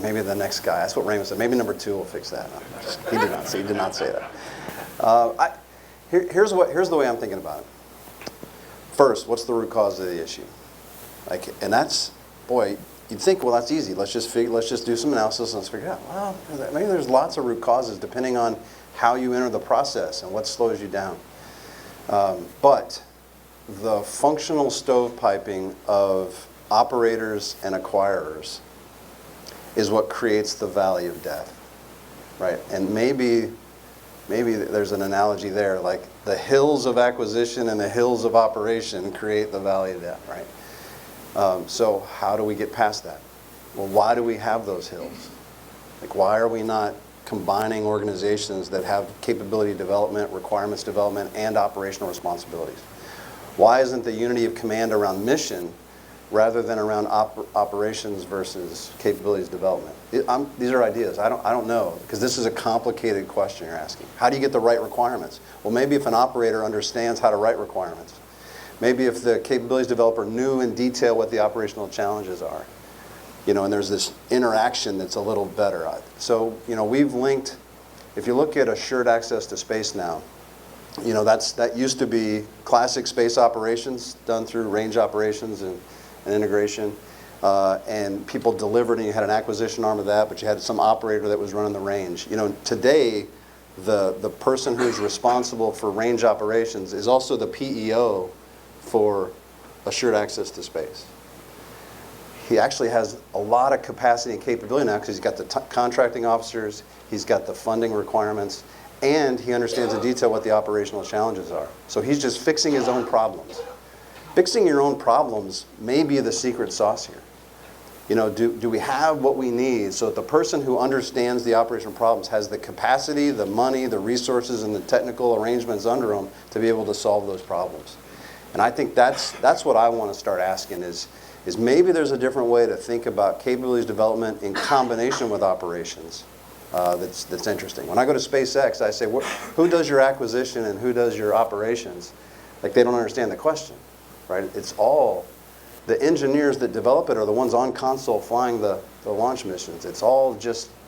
Maybe the next guy. That's what Raymond said. Maybe number 2 will fix that. No, he did not say that. Here's the way I'm thinking about it. First, what's the root cause of the issue? And that's, boy, you'd think, well, that's easy. Let's just do some analysis and let's figure it out. Well, maybe there's lots of root causes depending on how you enter the process and what slows you down. But the functional stovepiping of operators and acquirers is what creates the valley of death, right? And maybe there's an analogy there, like the hills of acquisition and the hills of operation create the valley of death, right? So how do we get past that? Well, why do we have those hills? Like, why are we not combining organizations that have capability development, requirements development, and operational responsibilities? Why isn't the unity of command around mission rather than around operations versus capabilities development? These are ideas. I don't know, because this is a complicated question you're asking. How do you get the right requirements? Well, maybe if an operator understands how to write requirements. Maybe if the capabilities developer knew in detail what the operational challenges are. And there's this interaction that's a little better. So, we've linked, if you look at assured access to space now, that used to be classic space operations done through range operations and integration, and people delivered, and you had an acquisition arm of that, but you had some operator that was running the range. Today, the person who's responsible for range operations is also the PEO for assured access to space. He actually has a lot of capacity and capability now because he's got the contracting officers, he's got the funding requirements, and he understands in detail what the operational challenges are. So he's just fixing his own problems. Fixing your own problems may be the secret sauce here. Do we have what we need so that the person who understands the operational problems has the capacity, the money, the resources, and the technical arrangements under them to be able to solve those problems? And I think that's what I want to start asking is maybe there's a different way to think about capabilities development in combination with operations that's interesting. When I go to SpaceX, I say, who does your acquisition and who does your operations? Like, they don't understand the question. Right? It's all, the engineers that develop it are the ones on console flying the launch missions. It's all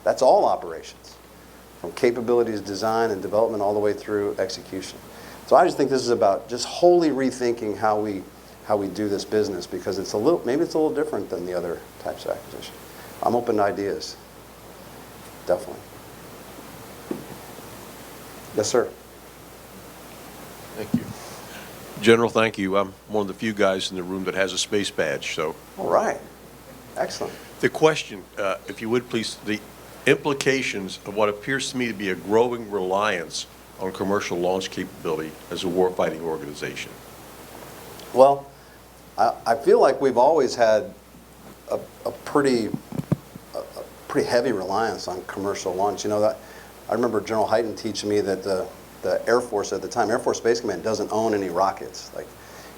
that's all operations, from capabilities design and development all the way through execution. So I just think this is about just wholly rethinking how we do this business, because maybe it's a little different than the other types of acquisition. I'm open to ideas, definitely. Yes, sir. Thank you. General, thank you. I'm one of the few guys in the room that has a space badge. So, all right, excellent. The question, if you would please, the implications of what appears to me to be a growing reliance on commercial launch capability as a warfighting organization. Well, I feel like we've always had a pretty heavy reliance on commercial launch. That I remember General Hyten teaching me that the Air Force at the time, Air Force Space Command, doesn't own any rockets. Like,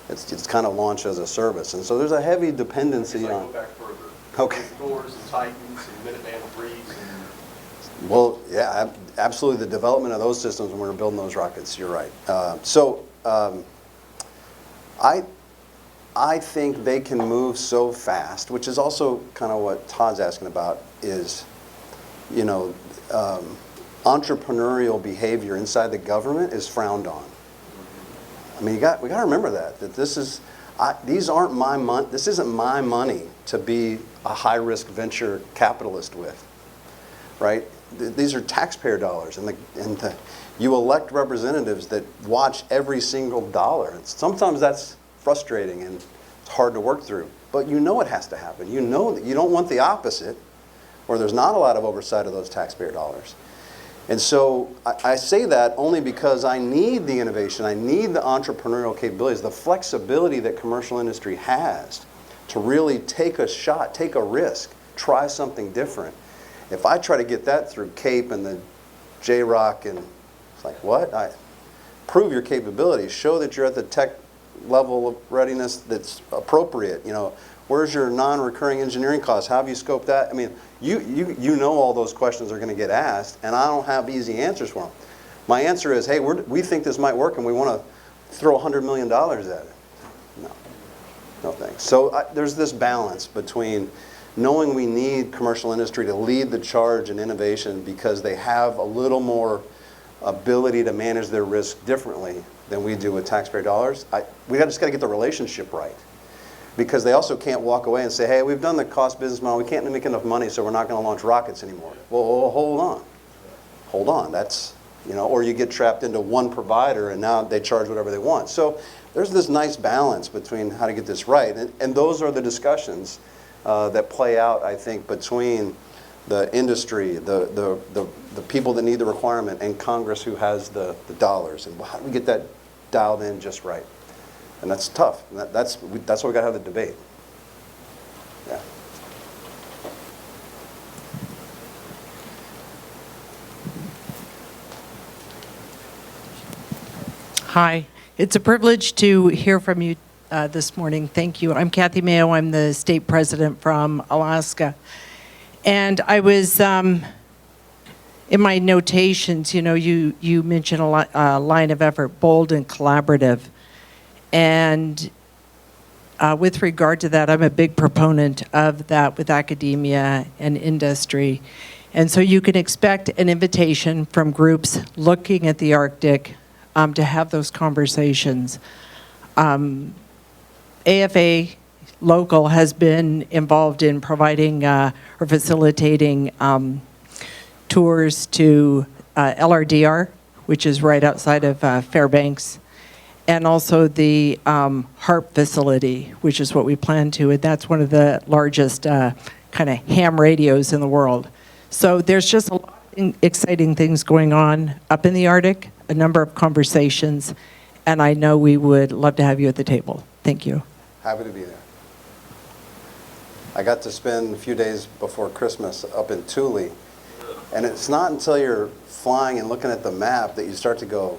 it's kind of launch as a service, and so there's a heavy dependency on. Go back further. Okay. Doors and Titans and Minuteman Breeze. Well, yeah, absolutely. The development of those systems when we were building those rockets. You're right. I think they can move so fast, which is also kind of what Todd's asking about. Is, entrepreneurial behavior inside the government is frowned on. I mean, we got to remember that these aren't my money. This isn't my money to be a high-risk venture capitalist with, right? These are taxpayer dollars, and you elect representatives that watch every single dollar. And sometimes that's frustrating and it's hard to work through, but it has to happen. You know that you don't want the opposite, where there's not a lot of oversight of those taxpayer dollars. And so I say that only because I need the innovation, I need the entrepreneurial capabilities, the flexibility that commercial industry has to really take a shot, take a risk, try something different. If I try to get that through CAPE and the JROC, and it's like, what? Prove your capabilities, show that you're at the tech level of readiness that's appropriate. Where's your non-recurring engineering costs? How have you scoped that? I mean, you know all those questions are going to get asked, and I don't have easy answers for them. My answer is, hey, we think this might work, and we want to throw $100 million at it. No thanks. So there's this balance between knowing we need commercial industry to lead the charge in innovation because they have a little more ability to manage their risk differently than we do with taxpayer dollars, we just got to get the relationship right. Because they also can't walk away and say, hey, we've done the cost business model, we can't make enough money, so we're not going to launch rockets anymore. Well, hold on. Hold on. That's, or you get trapped into one provider and now they charge whatever they want. So there's this nice balance between how to get this right. And those are the discussions that play out, I think, between the industry, the people that need the requirement, and Congress who has the dollars. And how do we get that dialed in just right? And that's tough. That's why we got to have the debate. Yeah. Hi. It's a privilege to hear from you this morning. Thank you. I'm Kathy Mayo. I'm the state president from Alaska. And I was, in my notations, you mentioned a line of effort, bold and collaborative. And with regard to that, I'm a big proponent of that with academia and industry. And so you can expect an invitation from groups looking at the Arctic to have those conversations. AFA local has been involved in providing or facilitating tours to LRDR, which is right outside of Fairbanks, and also the HARP facility, which is what we plan to, and that's one of the largest kind of ham radios in the world. So there's just a lot of exciting things going on up in the Arctic, a number of conversations, and I know we would love to have you at the table. Thank you. Happy to be there. I got to spend a few days before Christmas up in Thule, and it's not until you're flying and looking at the map that you start to go,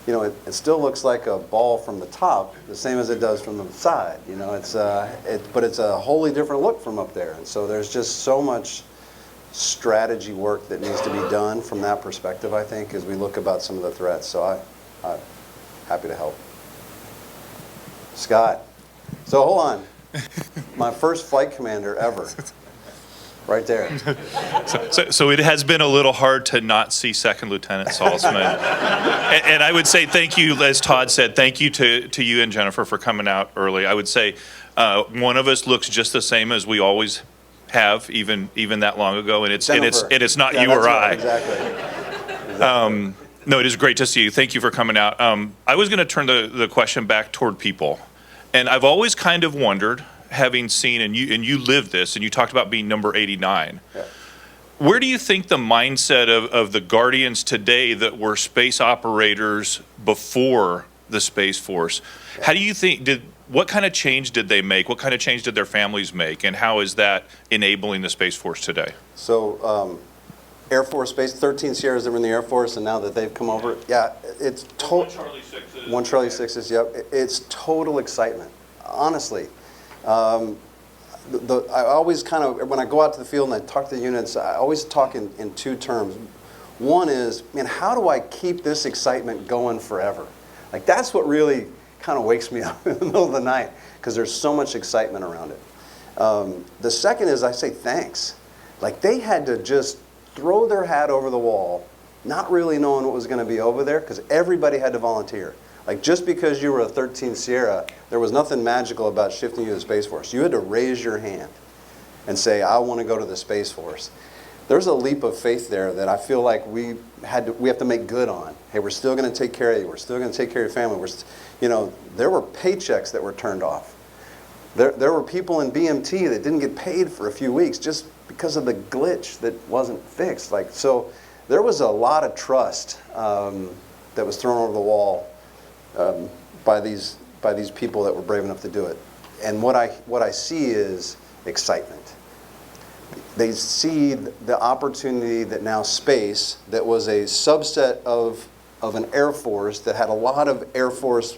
it still looks like a ball from the top, the same as it does from the side. But it's a wholly different look from up there, and so there's just so much strategy work that needs to be done from that perspective, I think, as we look about some of the threats. So I'm happy to help. Scott. So hold on. My first flight commander ever. Right there. So it has been a little hard to not see Second Lieutenant Saltzman. and I would say thank you, as Todd said, thank you to you and Jennifer for coming out early. I would say one of us looks just the same as we always have, even that long ago, and it's not you or I. Exactly. No, it is great to see you. Thank you for coming out. I was going to turn the question back toward people. And I've always kind of wondered, having seen, and you lived this, and you talked about being number 89. Yeah. Where do you think the mindset of the Guardians today that were space operators before the Space Force, how do you think, what kind of change did they make? What kind of change did their families make? And how is that enabling the Space Force today? So, Air Force Base, 13 Sierras that were in the Air Force, and now that they've come over, it's total. One Charlie Sixes, yep. It's total excitement, honestly. I always kind of, when I go out to the field and I talk to the units, I always talk in two terms. One is, man, how do I keep this excitement going forever? Like, that's what really kind of wakes me up in the middle of the night, because there's so much excitement around it. The second is I say thanks. Like, they had to just throw their hat over the wall, not really knowing what was going to be over there, because everybody had to volunteer. Like, just because you were a 13 Sierra, there was nothing magical about shifting you to the Space Force. You had to raise your hand and say, I want to go to the Space Force. There's a leap of faith there that I feel like we have to make good on. Hey, we're still going to take care of you. We're still going to take care of your family. There were paychecks that were turned off. There were people in BMT that didn't get paid for a few weeks just because of the glitch that wasn't fixed. So there was a lot of trust that was thrown over the wall by these people that were brave enough to do it. And what I see is excitement. They see the opportunity that now space, that was a subset of an Air Force that had a lot of Air Force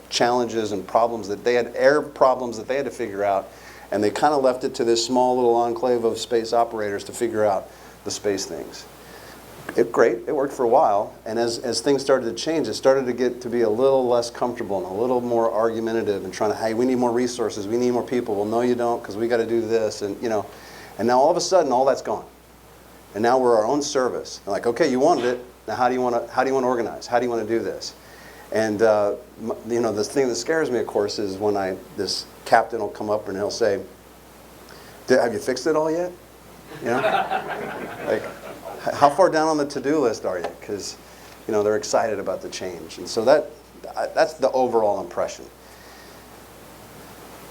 challenges and problems that they had, air problems that they had to figure out, and they kind of left it to this small little enclave of space operators to figure out the space things. Great, it worked for a while, and as things started to change, it started to get to be a little less comfortable and a little more argumentative and trying to, hey, we need more resources, we need more people. Well, no, you don't, because we got to do this, and and now all of a sudden, all that's gone, and now we're our own service. And like, okay, you wanted it, now how do you want to organize? How do you want to do this? And the thing that scares me, of course, is when this captain will come up and he'll say, "Have you fixed it all yet?" Like, how far down on the to-do list are you? Because, they're excited about the change. And so that's the overall impression.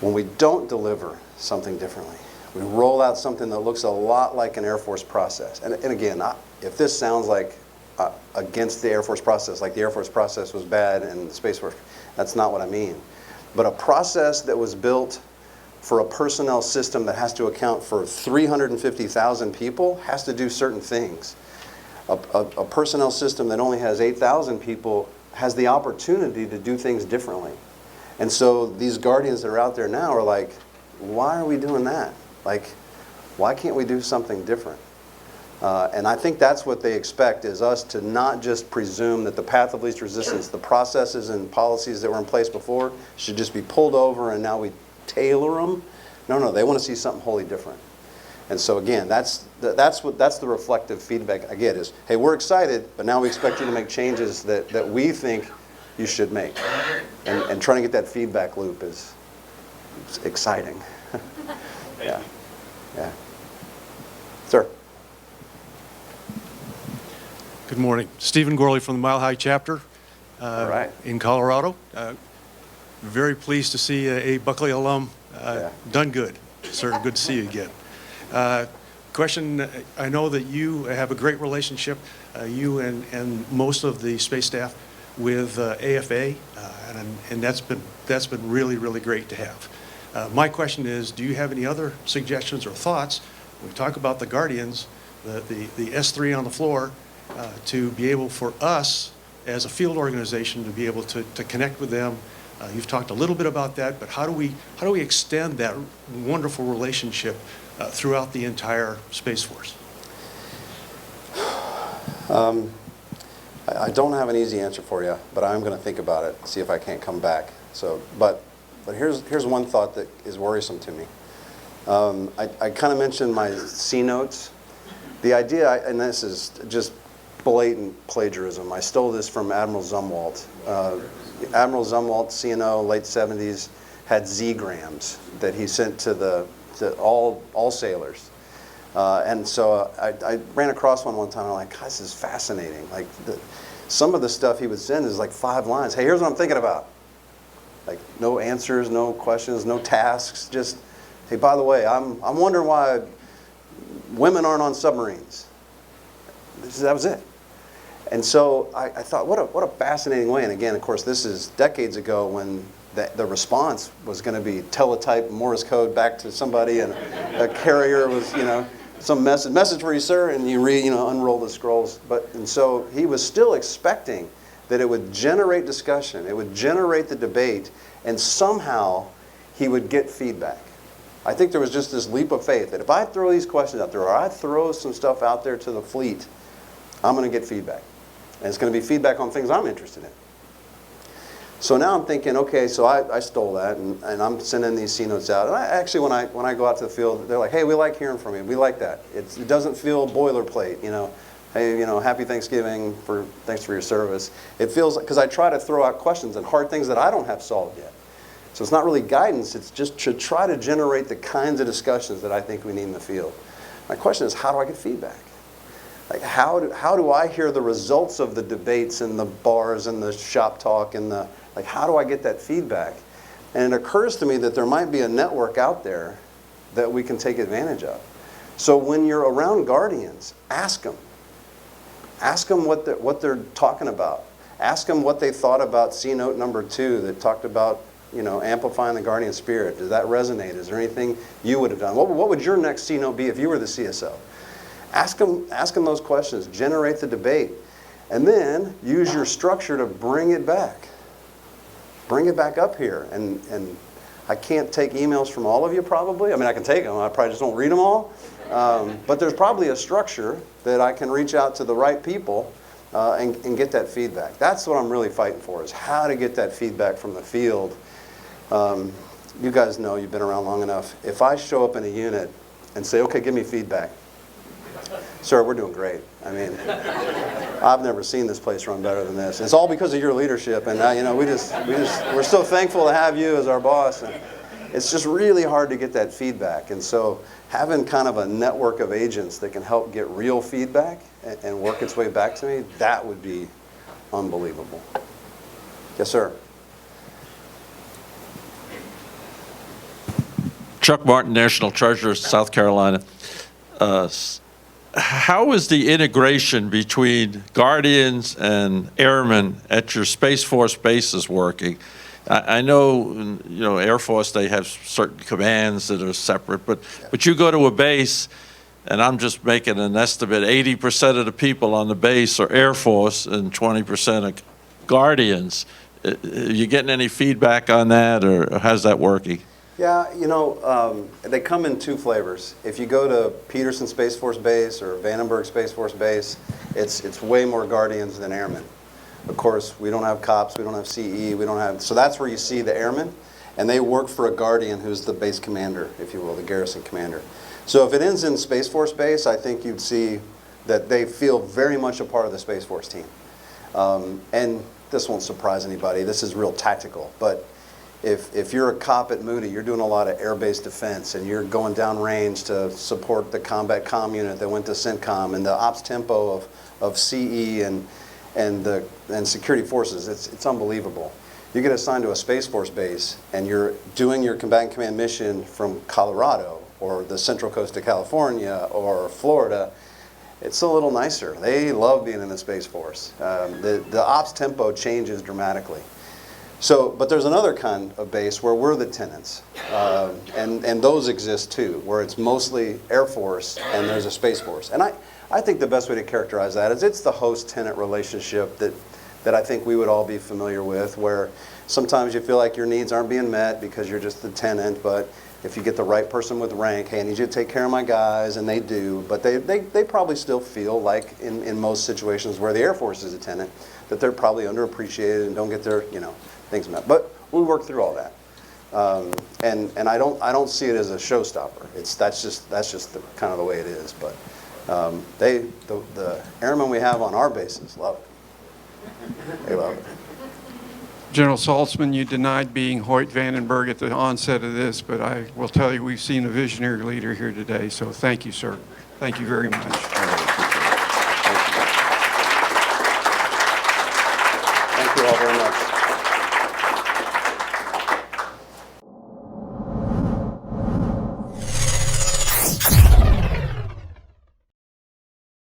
When we don't deliver something differently, we roll out something that looks a lot like an Air Force process. And again, if this sounds like against the Air Force process, like the Air Force process was bad and the Space Force, that's not what I mean. But a process that was built for a personnel system that has to account for 350,000 people has to do certain things. A personnel system that only has 8,000 people has the opportunity to do things differently. And so these guardians that are out there now are like, why are we doing that? Like, why can't we do something different? And I think that's what they expect, is us to not just presume that the path of least resistance, the processes and policies that were in place before, should just be pulled over and now we tailor them. No, they want to see something wholly different. And so again, that's the reflective feedback I get is, hey, we're excited, but now we expect you to make changes that we think you should make. And trying to get that feedback loop is exciting. Yeah. Sir. Good morning. Stephen Gorley from the Mile High Chapter in Colorado. Very pleased to see a Buckley alum done good. Sir, good to see you again. Question, I know that you have a great relationship, you and most of the space staff, with AFA, and that's been really, really great to have. My question is, do you have any other suggestions or thoughts when we talk about the Guardians, the S3 on the floor, to be able for us as a field organization to be able to connect with them? You've talked a little bit about that, but how do we extend that wonderful relationship throughout the entire Space Force? I don't have an easy answer for you, but I'm going to think about it, see if I can't come back. But here's one thought that is worrisome to me. I kind of mentioned my C notes. The idea, and this is just blatant plagiarism. I stole this from Admiral Zumwalt. Admiral Zumwalt, CNO, late 70s, had Z-grams that he sent to all sailors. And so I ran across one time, and I'm like, God, this is fascinating. Like, some of the stuff he would send is like 5 lines. Hey, here's what I'm thinking about. Like, no answers, no questions, no tasks, just, hey, by the way, I'm wondering why women aren't on submarines. That was it. And so I thought, what a fascinating way. And again, of course, this is decades ago when the response was going to be teletype Morse code back to somebody, and a carrier was, some message for you, sir, and you unroll the scrolls. And so he was still expecting that it would generate discussion, it would generate the debate, and somehow he would get feedback. I think there was just this leap of faith that if I throw these questions out there, or I throw some stuff out there to the fleet, I'm going to get feedback. And it's going to be feedback on things I'm interested in. So now I'm thinking, okay, so I stole that, and I'm sending these C notes out. And actually, when I go out to the field, they're like, hey, we like hearing from you. We like that. It doesn't feel boilerplate, Hey, happy Thanksgiving, thanks for your service. It feels like, because I try to throw out questions and hard things that I don't have solved yet. So it's not really guidance, it's just to try to generate the kinds of discussions that I think we need in the field. My question is, how do I get feedback? Like, how do I hear the results of the debates and the bars and the shop talk and how do I get that feedback? And it occurs to me that there might be a network out there that we can take advantage of. So when you're around Guardians, ask them. Ask them what they're talking about. Ask them what they thought about C note number 2 that talked about, amplifying the Guardian spirit. Does that resonate? Is there anything you would have done? What would your next C note be if you were the CSO? Ask them those questions. Generate the debate. And then use your structure to bring it back. Bring it back up here. And I can't take emails from all of you probably. I mean, I can take them. I probably just don't read them all. But there's probably a structure that I can reach out to the right people and get that feedback. That's what I'm really fighting for, is how to get that feedback from the field. You guys know, you've been around long enough. If I show up in a unit and say, okay, give me feedback. Sir, we're doing great. I mean, I've never seen this place run better than this. It's all because of your leadership, and you know, we're so thankful to have you as our boss. And it's just really hard to get that feedback, and so having kind of a network of agents that can help get real feedback and work its way back to me, that would be unbelievable. Yes, sir. Chuck Martin, National Treasurer, South Carolina. How is the integration between Guardians and Airmen at your Space Force bases working? I know, you know, Air Force, they have certain commands that are separate, but you go to a base, and I'm just making an estimate, 80% of the people on the base are Air Force and 20% are Guardians. Are you getting any feedback on that, or how's that working? Yeah, you know, they come in two flavors. If you go to Peterson Space Force Base or Vandenberg Space Force Base, it's way more Guardians than Airmen. Of course, we don't have cops, we don't have CE, we don't have, so that's where you see the Airmen, and they work for a Guardian who's the base commander, if you will, the garrison commander. So if it ends in Space Force Base, I think you'd see that they feel very much a part of the Space Force team. And this won't surprise anybody, this is real tactical, but if you're a cop at Moody, you're doing a lot of air-based defense, and you're going downrange to support the combat comm unit that went to CENTCOM, and the ops tempo of CE and security forces, it's unbelievable. You get assigned to a Space Force base, and you're doing your combatant command mission from Colorado, or the Central Coast of California, or Florida. It's a little nicer. They love being in the Space Force. The ops tempo changes dramatically. So, but there's another kind of base where we're the tenants, and those exist too, where it's mostly Air Force and there's a Space Force. And I think the best way to characterize that is it's the host-tenant relationship that I think we would all be familiar with, where sometimes you feel like your needs aren't being met because you're just the tenant, but if you get the right person with rank, hey, I need you to take care of my guys, and they do, but they probably still feel like in most situations where the Air Force is a tenant, that they're probably underappreciated and don't get their, you know, things met. But we work through all that, and I don't see it as a showstopper. That's just the kind of the way it is. But the airmen we have on our bases love it. They love it. General Saltzman, you denied being Hoyt Vandenberg at the onset of this, but I will tell you we've seen a visionary leader here today. So thank you, sir. Thank you very much. Thank you all very much.